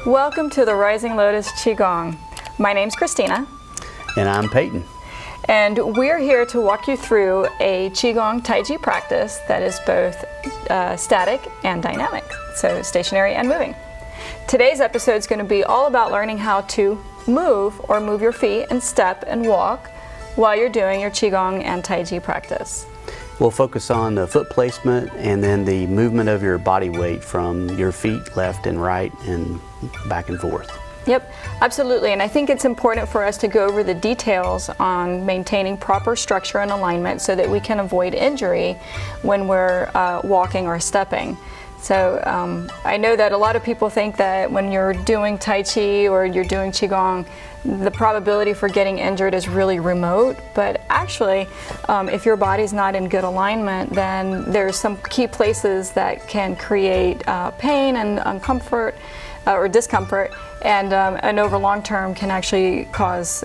Welcome to the Rising Lotus Qigong. My name's Christina. And I'm Peyton. And we're here to walk you through a Qigong Taiji practice that is both static and dynamic, so stationary and moving. Today's episode is going to be all about learning how to move your feet and step and walk while you're doing your Qigong and Taiji practice. We'll focus on the foot placement and then the movement of your body weight from your feet left and right and back and forth. Yep, absolutely. And I think it's important for us to go over the details on maintaining proper structure and alignment so that we can avoid injury when we're walking or stepping. So I know that a lot of people think that when you're doing Tai Chi or you're doing Qigong, the probability for getting injured is really remote. But actually, if your body's not in good alignment, then there's some key places that can create pain and discomfort, and over long term can actually cause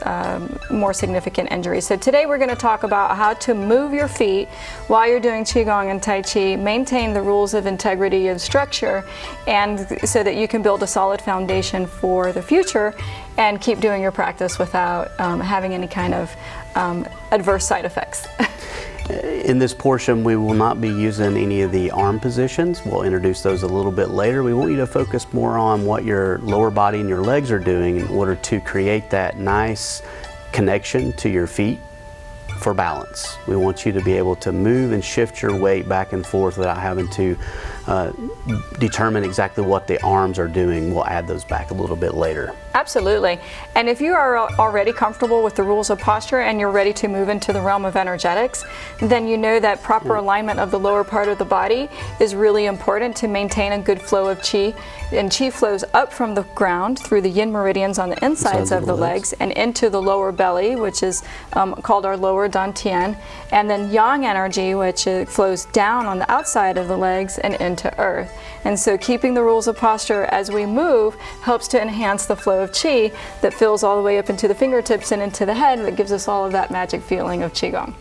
more significant injuries. So today we're going to talk about how to move your feet while you're doing Qigong and Tai Chi, maintain the rules of integrity and structure, and so that you can build a solid foundation for the future and keep doing your practice without having any kind of adverse side effects. In this portion, we will not be using any of the arm positions. We'll introduce those a little bit later. We want you to focus more on what your lower body and your legs are doing in order to create that nice connection to your feet for balance. We want you to be able to move and shift your weight back and forth without having to determine exactly what the arms are doing. We'll add those back a little bit later. Absolutely. And if you are already comfortable with the rules of posture and you're ready to move into the realm of energetics, then you know that proper alignment of the lower part of the body is really important to maintain a good flow of Qi. And Qi flows up from the ground through the yin meridians on the insides of the legs and into the lower belly, which is called our lower dantian, and then yang energy, which flows down on the outside of the legs and into earth. And so keeping the rules of posture as we move helps to enhance the flow of Qi that fills all the way up into the fingertips and into the head, that gives us all of that magic feeling of Qigong.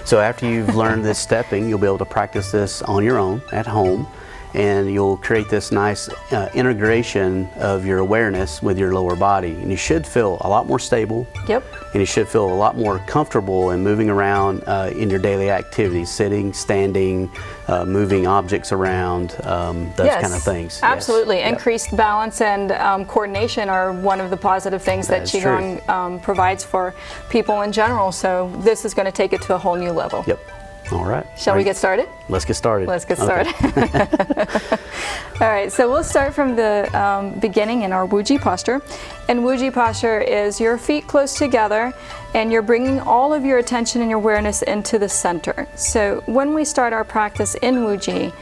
So after you've learned this stepping, you'll be able to practice this on your own at home, and you'll create this nice integration of your awareness with your lower body. And you should feel a lot more stable. Yep. And you should feel a lot more comfortable in moving around in your daily activities, sitting, standing, moving objects around, those kind of things. Absolutely. Yes. Increased balance and coordination are one of the positive things that Qigong provides for people in general. So this is going to take it to a whole new level. Yep. All right. Shall we get started? Let's get started. Let's get started. Okay. All right, so we'll start from the beginning in our Wuji posture. And Wuji posture is your feet close together and you're bringing all of your attention and your awareness into the center. So when we start our practice in Wuji,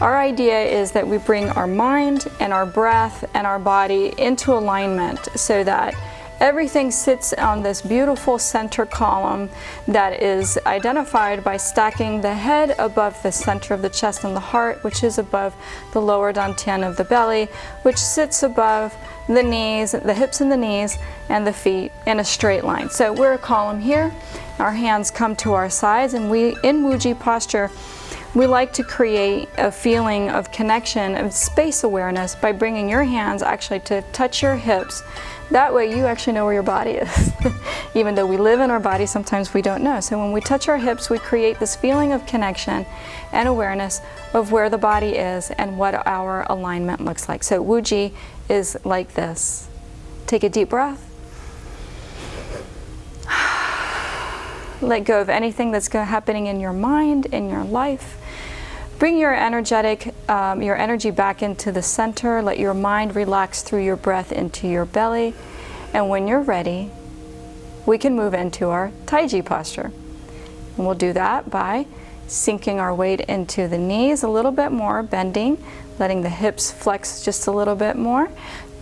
our idea is that we bring our mind and our breath and our body into alignment so that everything sits on this beautiful center column that is identified by stacking the head above the center of the chest and the heart, which is above the lower dantian of the belly, which sits above the knees, the hips and the knees, and the feet in a straight line. So we're a column here. Our hands come to our sides, and we, in Wuji posture, we like to create a feeling of connection, of space awareness by bringing your hands actually to touch your hips. That way you actually know where your body is. Even though we live in our body, sometimes we don't know. So when we touch our hips, we create this feeling of connection and awareness of where the body is and what our alignment looks like. So Wuji is like this. Take a deep breath. Let go of anything that's happening in your mind, in your life. Bring your energy back into the center. Let your mind relax through your breath into your belly. And when you're ready, we can move into our Taiji posture. And we'll do that by sinking our weight into the knees a little bit more, bending, letting the hips flex just a little bit more.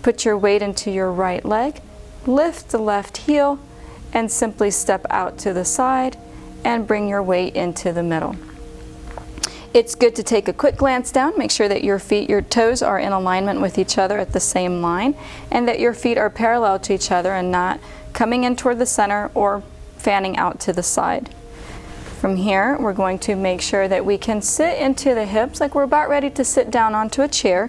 Put your weight into your right leg, lift the left heel, and simply step out to the side and bring your weight into the middle. It's good to take a quick glance down, make sure that your feet, your toes are in alignment with each other at the same line, and that your feet are parallel to each other and not coming in toward the center or fanning out to the side. From here, we're going to make sure that we can sit into the hips like we're about ready to sit down onto a chair.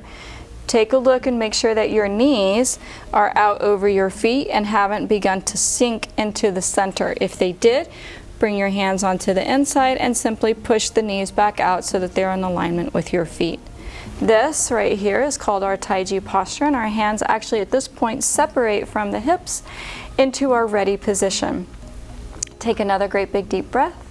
Take a look and make sure that your knees are out over your feet and haven't begun to sink into the center. If they did, bring your hands onto the inside and simply push the knees back out so that they're in alignment with your feet. This right here is called our Taiji posture, and our hands actually at this point separate from the hips into our ready position. Take another great big deep breath.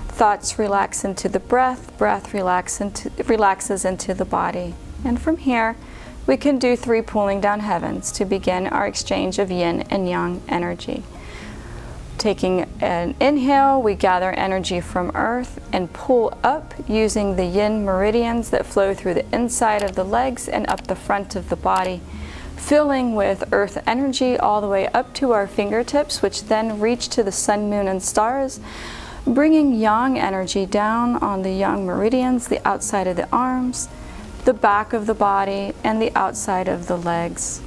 Thoughts relax into the breath, breath relaxes into the body. And from here, we can do 3 pulling down heavens to begin our exchange of yin and yang energy. Taking an inhale, we gather energy from earth and pull up using the yin meridians that flow through the inside of the legs and up the front of the body, filling with earth energy all the way up to our fingertips, which then reach to the sun, moon, and stars, bringing yang energy down on the yang meridians, the outside of the arms, the back of the body, and the outside of the legs,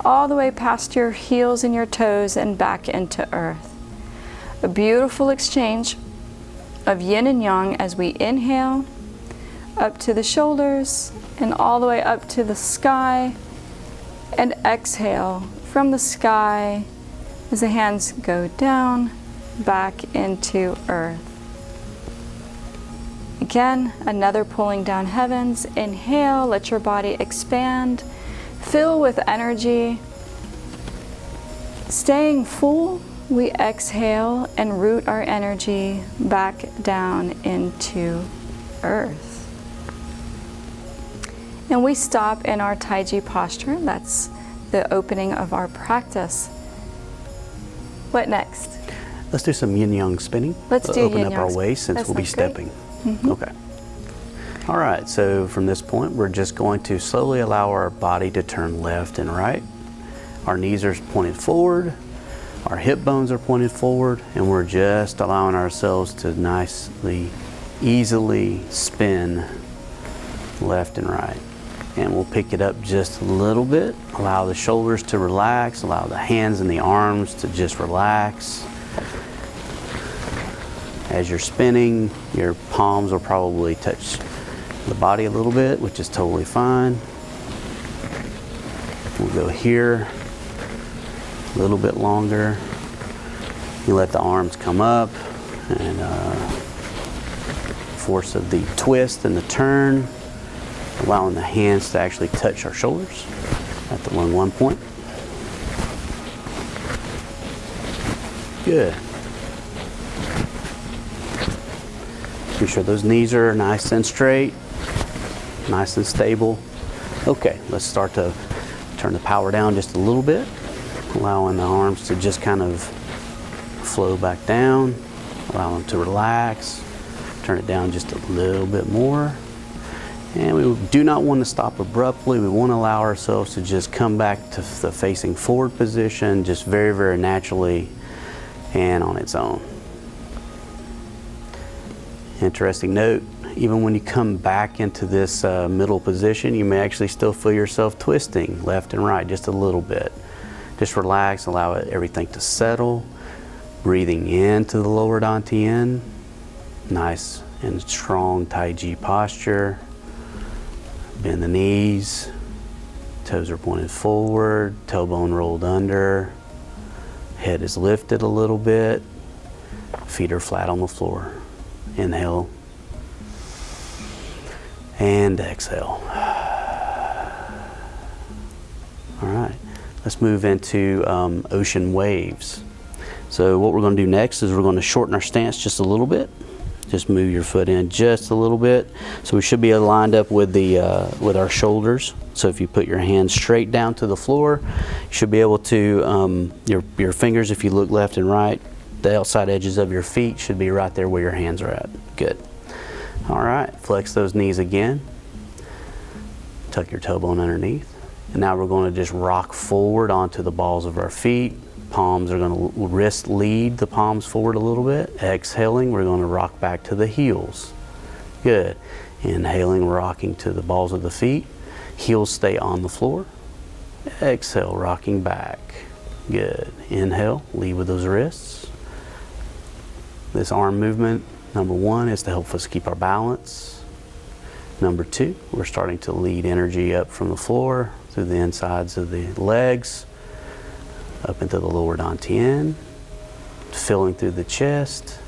all the way past your heels and your toes and back into earth. A beautiful exchange of yin and yang as we inhale up to the shoulders and all the way up to the sky, and exhale from the sky as the hands go down back into earth. Again, another pulling down heavens. Inhale, let your body expand, fill with energy. Staying full, we exhale and root our energy back down into earth. And we stop in our Taiji posture. That's the opening of our practice. What next? Let's do some Yin Yang spinning. Let's do Open Yin up Yang our waist since we'll be stepping. Okay. All right, so from this point, we're just going to slowly allow our body to turn left and right. Our knees are pointed forward, our hip bones are pointed forward, and we're just allowing ourselves to nicely, easily spin left and right. And we'll pick it up just a little bit. Allow the shoulders to relax, allow the hands and the arms to just relax. As you're spinning, your palms will probably touch the body a little bit, which is totally fine. We'll go here a little bit longer. You let the arms come up, and force of the twist and the turn, allowing the hands to actually touch our shoulders at the 1 point. Good. Make sure those knees are nice and straight, nice and stable. Okay, let's start to turn the power down just a little bit, allowing the arms to just kind of flow back down, allow them to relax. Turn it down just a little bit more. And we do not want to stop abruptly. We want to allow ourselves to just come back to the facing forward position, just very, very naturally and on its own. Interesting note, even when you come back into this middle position, you may actually still feel yourself twisting left and right just a little bit. Just relax, allow everything to settle. Breathing into the lower dantian. Nice and strong Taiji posture. Bend the knees. Toes are pointed forward, tailbone rolled under. Head is lifted a little bit. Feet are flat on the floor. Inhale and exhale. All right, let's move into ocean waves. So what we're going to do next is we're going to shorten our stance just a little bit. Just move your foot in just a little bit. So we should be lined up with with our shoulders. So if you put your hands straight down to the floor, you should be able to, your fingers, if you look left and right, the outside edges of your feet should be right there where your hands are at. Good. All right, flex those knees again. Tuck your tailbone underneath. And now we're going to just rock forward onto the balls of our feet. Palms are going to wrist lead the palms forward a little bit. Exhaling, we're going to rock back to the heels. Good. Inhaling, rocking to the balls of the feet. Heels stay on the floor. Exhale, rocking back. Good. Inhale, lead with those wrists. This arm movement Number one is to help us keep our balance. Number two, we're starting to lead energy up from the floor through the insides of the legs, up into the lower dantian, filling through the chest,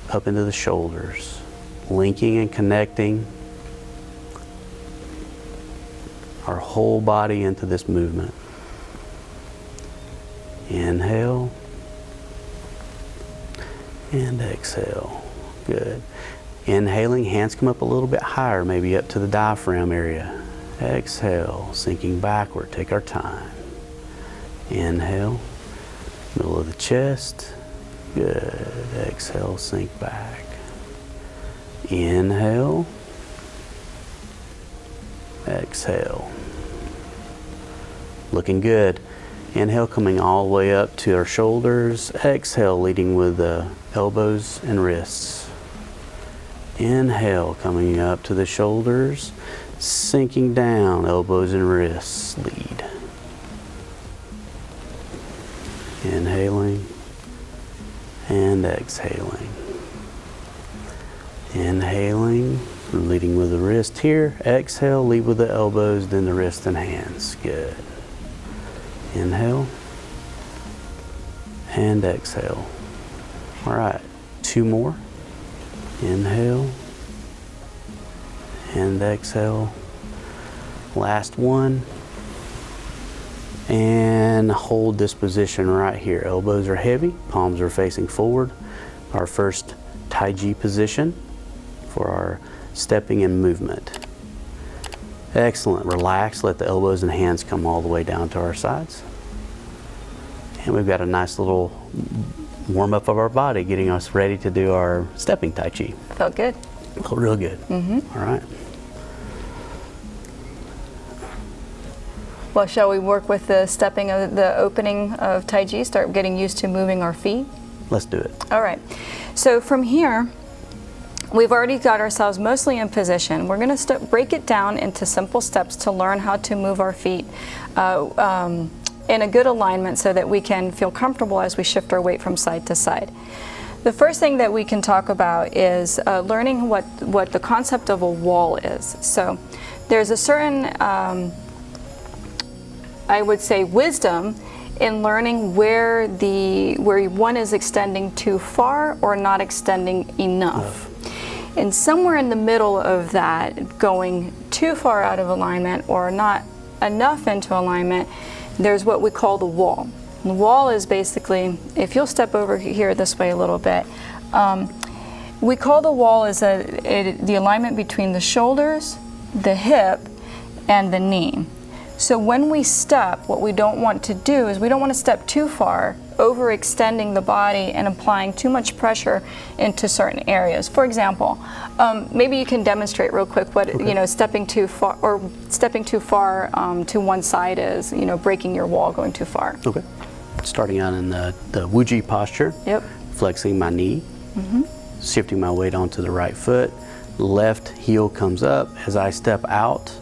up into the shoulders, linking and connecting our whole body into this movement. Inhale and exhale. Good. Inhaling, hands come up a little bit higher, maybe up to the diaphragm area. Exhale, sinking backward. Take our time. Inhale, middle of the chest. Good. Exhale, sink back. Inhale. Exhale. Looking good. Inhale, coming all the way up to our shoulders. Exhale, leading with the elbows and wrists. Inhale, coming up to the shoulders, sinking down, elbows and wrists, lead. Inhaling and exhaling. Inhaling, leading with the wrist here. Exhale, lead with the elbows, then the wrist and hands. Good. Inhale and exhale. All right, two more. Inhale and exhale. Last one. And hold this position right here. Elbows are heavy, palms are facing forward. Our first Taiji position for our stepping and movement. Excellent. Relax, let the elbows and hands come all the way down to our sides. And we've got a nice little warm up of our body, getting us ready to do our stepping Tai Chi. Felt good. Felt real good. All right. Well, shall we work with the stepping of the opening of Tai Chi, start getting used to moving our feet? Let's do it. All right. So from here, we've already got ourselves mostly in position. We're going to break it down into simple steps to learn how to move our feet in a good alignment so that we can feel comfortable as we shift our weight from side to side. The first thing that we can talk about is learning what the concept of a wall is. So there's a certain, I would say, wisdom in learning where one is extending too far or not extending enough. And somewhere in the middle of that, going too far out of alignment or not enough into alignment, there's what we call the wall. The wall is basically, if you'll step over here this way a little bit, we call the wall as the alignment between the shoulders, the hip, and the knee. So when we step, what we don't want to do is we don't want to step too far, overextending the body and applying too much pressure into certain areas. For example, maybe you can demonstrate real quick what stepping too far to one side is. Breaking your wall, going too far. Okay. Starting out in the Wuji posture. Yep. Flexing my knee, shifting my weight onto the right foot. Left heel comes up as I step out,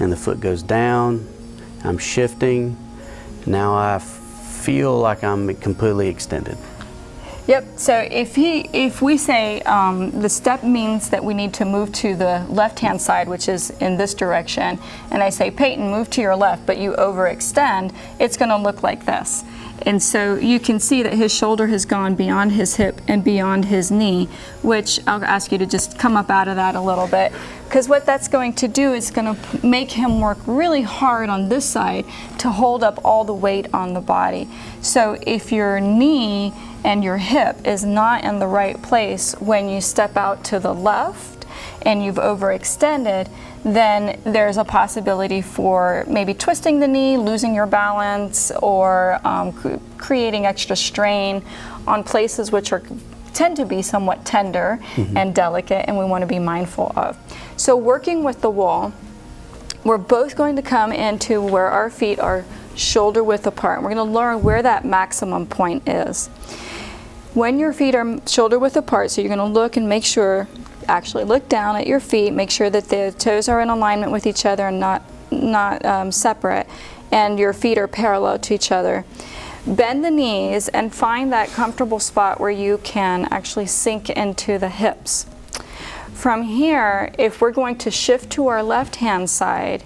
and the foot goes down. I'm shifting. Now I feel like I'm completely extended. Yep. So if we say the step means that we need to move to the left-hand side, which is in this direction, and I say, Peyton, move to your left, but you overextend, it's going to look like this. And so you can see that his shoulder has gone beyond his hip and beyond his knee, which I'll ask you to just come up out of that a little bit. Because what that's going to do is going to make him work really hard on this side to hold up all the weight on the body. So if your knee and your hip is not in the right place when you step out to the left and you've overextended, then there's a possibility for maybe twisting the knee, losing your balance, or creating extra strain on places which tend to be somewhat tender and delicate, and we want to be mindful of. So working with the wall, we're both going to come into where our feet are shoulder width apart. We're going to learn where that maximum point is. When your feet are shoulder width apart, so you're going to look and make sure, actually look down at your feet, make sure that the toes are in alignment with each other and not separate, and your feet are parallel to each other. Bend the knees and find that comfortable spot where you can actually sink into the hips. From here, if we're going to shift to our left hand side,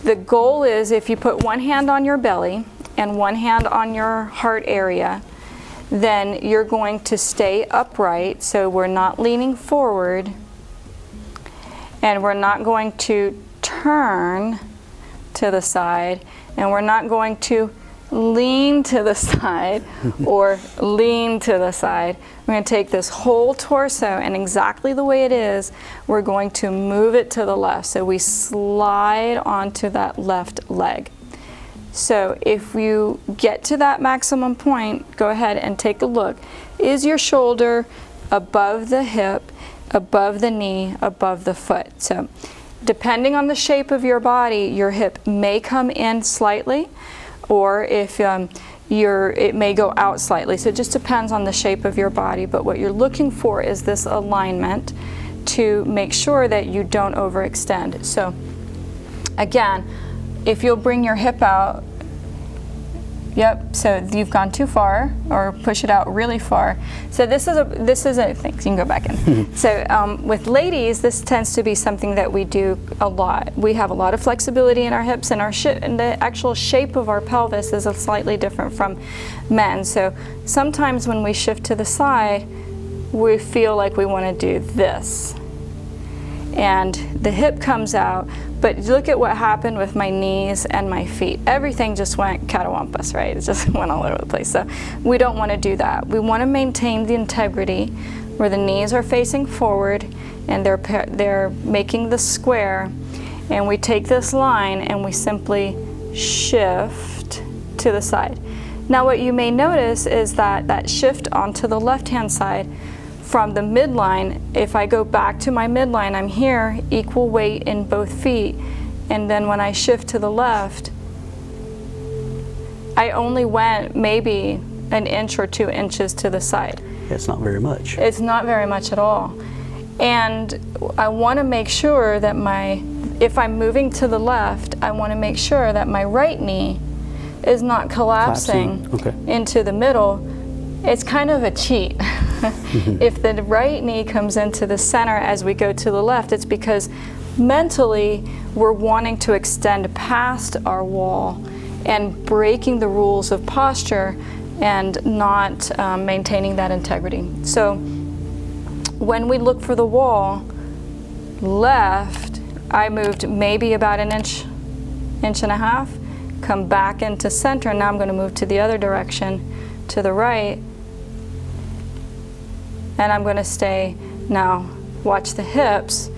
the goal is if you put one hand on your belly and one hand on your heart area, then you're going to stay upright, so we're not leaning forward, and we're not going to turn to the side, and we're not going to lean to the side or lean to the side. We're going to take this whole torso, and exactly the way it is, we're going to move it to the left. So we slide onto that left leg. So if you get to that maximum point, go ahead and take a look. Is your shoulder above the hip, above the knee, above the foot? So depending on the shape of your body, your hip may come in slightly, or if it may go out slightly. So it just depends on the shape of your body, but what you're looking for is this alignment to make sure that you don't overextend. So again, if you'll bring your hip out, yep, so you've gone too far, or push it out really far. So this is a thing, you can go back in. So with ladies, this tends to be something that we do a lot. We have a lot of flexibility in our hips, and and the actual shape of our pelvis is slightly different from men. So sometimes when we shift to the side, we feel like we want to do this. And the hip comes out, but look at what happened with my knees and my feet. Everything just went catawampus, right? It just went all over the place. So we don't want to do that. We want to maintain the integrity where the knees are facing forward and they're making the square. And we take this line and we simply shift to the side. Now what you may notice is that shift onto the left-hand side from the midline, if I go back to my midline, I'm here, equal weight in both feet, and then when I shift to the left, I only went maybe an inch or 2 inches to the side. It's not very much. It's not very much at all. And I want to make sure that if I'm moving to the left, I want to make sure that my right knee is not collapsing. Okay. Into the middle. It's kind of a cheat. If the right knee comes into the center as we go to the left, it's because mentally we're wanting to extend past our wall and breaking the rules of posture and not maintaining that integrity. So when we look for the wall, left, I moved maybe about an inch and a half, come back into center, and now I'm going to move to the other direction, to the right, and I'm going to stay. Now watch the hips.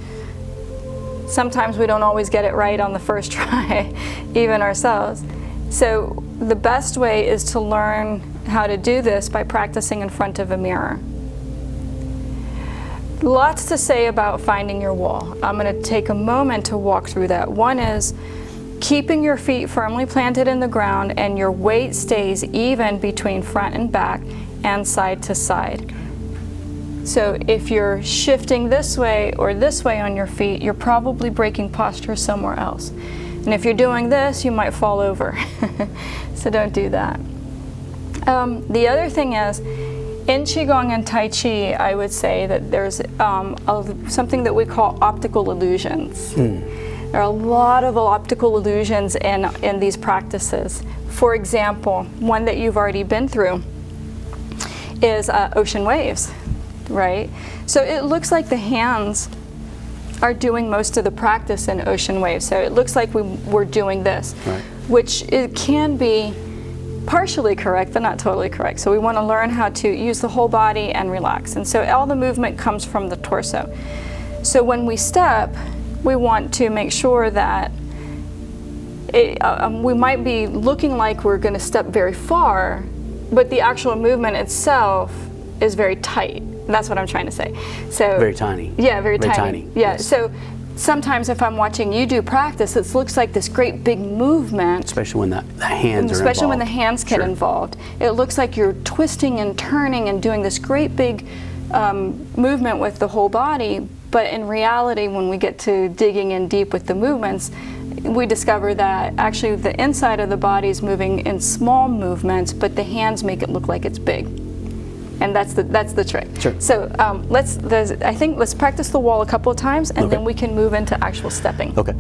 Sometimes we don't always get it right on the first try, even ourselves. So the best way is to learn how to do this by practicing in front of a mirror. Lots to say about finding your wall. I'm going to take a moment to walk through that. One is keeping your feet firmly planted in the ground and your weight stays even between front and back and side to side. So if you're shifting this way or this way on your feet, you're probably breaking posture somewhere else. And if you're doing this, you might fall over. So don't do that. The other thing is, in Qigong and Tai Chi, I would say that there's something that we call optical illusions. There are a lot of optical illusions in these practices. For example, one that you've already been through is ocean waves. Right? So it looks like the hands are doing most of the practice in ocean waves. So it looks like we're doing this, right, which it can be partially correct, but not totally correct. So we want to learn how to use the whole body and relax. And so all the movement comes from the torso. So when we step, we want to make sure that we might be looking like we're going to step very far, but the actual movement itself is very tight. That's what I'm trying to say. So very tiny. Yeah, very tiny. Yeah. Yes. So sometimes if I'm watching you do practice, it looks like this great big movement. Especially when the hands are Especially involved. when the hands get involved. It looks like you're twisting and turning and doing this great big movement with the whole body. But in reality, when we get to digging in deep with the movements, we discover that actually the inside of the body is moving in small movements, but the hands make it look like it's big. And that's the trick. Sure. So let's practice the wall a couple of times, and then we can move into actual stepping. Okay.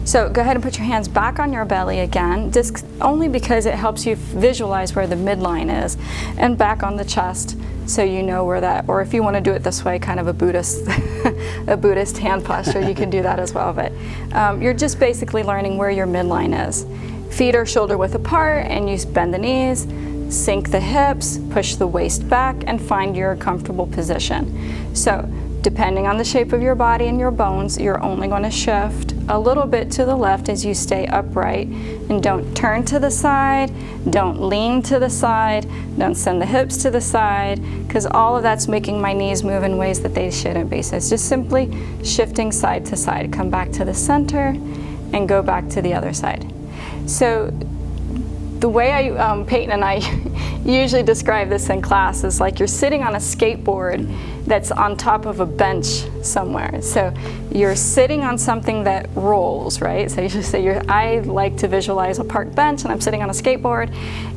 So go ahead and put your hands back on your belly again, just only because it helps you visualize where the midline is, and back on the chest, so you know where that. Or if you want to do it this way, kind of a Buddhist, a Buddhist hand posture, you can do that as well. But you're just basically learning where your midline is. Feet are shoulder width apart, and you bend the knees. Sink the hips, push the waist back, and find your comfortable position. So, depending on the shape of your body and your bones, you're only going to shift a little bit to the left as you stay upright. And don't turn to the side, don't lean to the side, don't send the hips to the side, because all of that's making my knees move in ways that they shouldn't be. So it's just simply shifting side to side. Come back to the center and go back to the other side. So the way Peyton and I usually describe this in class is like you're sitting on a skateboard that's on top of a bench somewhere. So you're sitting on something that rolls, right? So you just say, I like to visualize a park bench, and I'm sitting on a skateboard,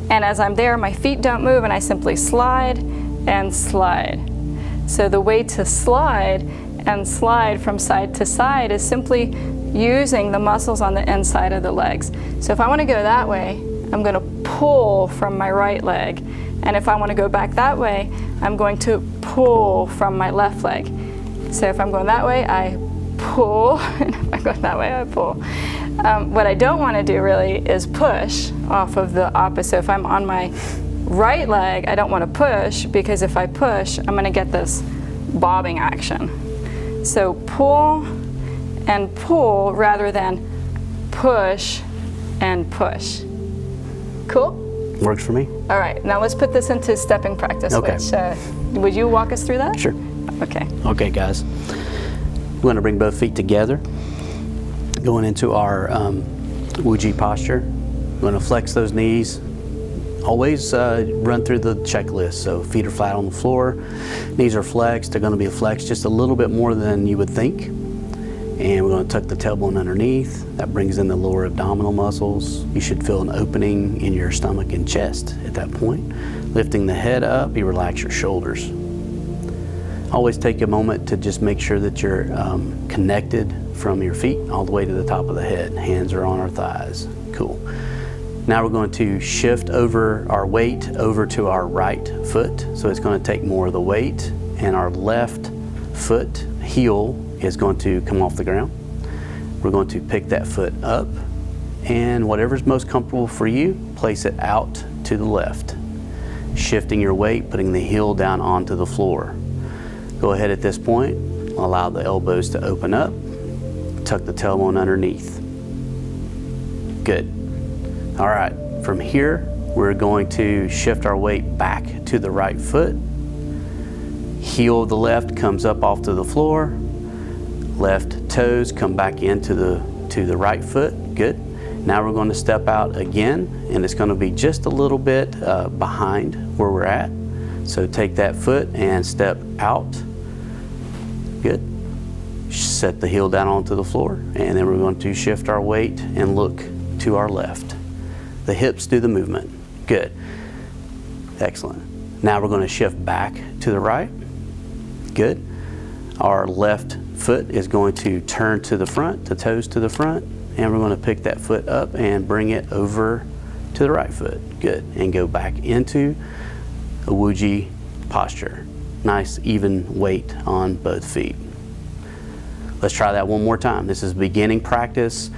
and as I'm there, my feet don't move, and I simply slide and slide. So the way to slide and slide from side to side is simply using the muscles on the inside of the legs. So if I want to go that way, I'm going to pull from my right leg. And if I want to go back that way, I'm going to pull from my left leg. So if I'm going that way, I pull, and if I'm going that way, I pull. What I don't want to do really is push off of the opposite. So if I'm on my right leg, I don't want to push, because if I push, I'm going to get this bobbing action. So pull and pull rather than push and push. Cool? Works for me. All right, now let's put this into stepping practice. Okay. Which, would you walk us through that? Sure. Okay. Okay, guys. We're going to bring both feet together, going into our Wuji posture. We're going to flex those knees. Always run through the checklist. So feet are flat on the floor, knees are flexed. They're going to be flexed just a little bit more than you would think. And we're going to tuck the tailbone underneath. That brings in the lower abdominal muscles. You should feel an opening in your stomach and chest at that point. Lifting the head up, you relax your shoulders. Always take a moment to just make sure that you're connected from your feet all the way to the top of the head. Hands are on our thighs. Cool. Now we're going to shift over our weight over to our right foot. So it's going to take more of the weight, and our left foot heel is going to come off the ground. We're going to pick that foot up, and whatever's most comfortable for you, place it out to the left. Shifting your weight, putting the heel down onto the floor. Go ahead at this point, allow the elbows to open up, tuck the tailbone underneath. Good. All right, from here, we're going to shift our weight back to the right foot. Heel of the left comes up off to the floor. Left toes come back into the right foot. Good. Now we're going to step out again, and it's going to be just a little bit behind where we're at. So take that foot and step out. Good. Set the heel down onto the floor, and then we're going to shift our weight and look to our left. The hips do the movement. Good. Excellent. Now we're going to shift back to the right. Good. Our left foot is going to turn to the front, the toes to the front, and we're going to pick that foot up and bring it over to the right foot. Good. And go back into a Wuji posture. Nice even weight on both feet. Let's try that one more time. This is beginning practice,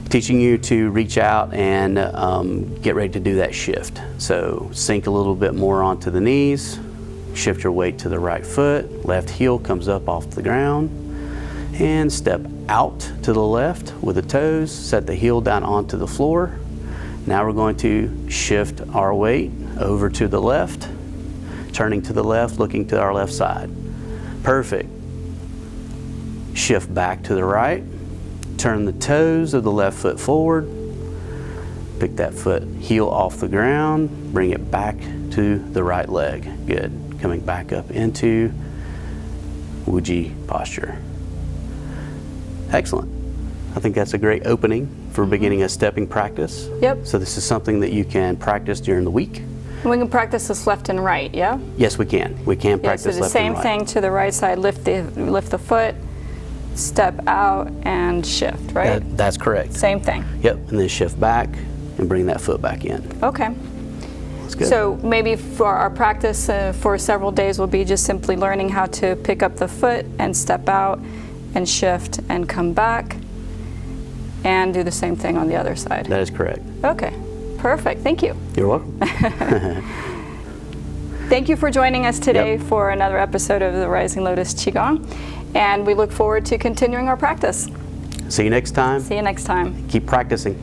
teaching you to reach out and get ready to do that shift. So sink a little bit more onto the knees, shift your weight to the right foot, left heel comes up off the ground, and step out to the left with the toes, set the heel down onto the floor. Now we're going to shift our weight over to the left, turning to the left, looking to our left side. Perfect. Shift back to the right, turn the toes of the left foot forward, pick that foot heel off the ground, bring it back to the right leg. Good. Coming back up into Wuji posture. Excellent. I think that's a great opening for beginning a stepping practice. Yep. So this is something that you can practice during the week. We can practice this left and right, yeah? Yes, we can. We can Yeah, practice so the left same and right. thing to the right side, lift the foot, step out, and shift, right? That's correct. Same thing. Yep, and then shift back and bring that foot back in. Okay. That's good. So maybe for our practice for several days will be just simply learning how to pick up the foot and step out and shift and come back and do the same thing on the other side. That is correct. Okay, perfect. Thank you. You're welcome. Thank you for joining us today Yep. for another episode of the Rising Lotus Qigong, and we look forward to continuing our practice. See you next time. See you next time. Keep practicing.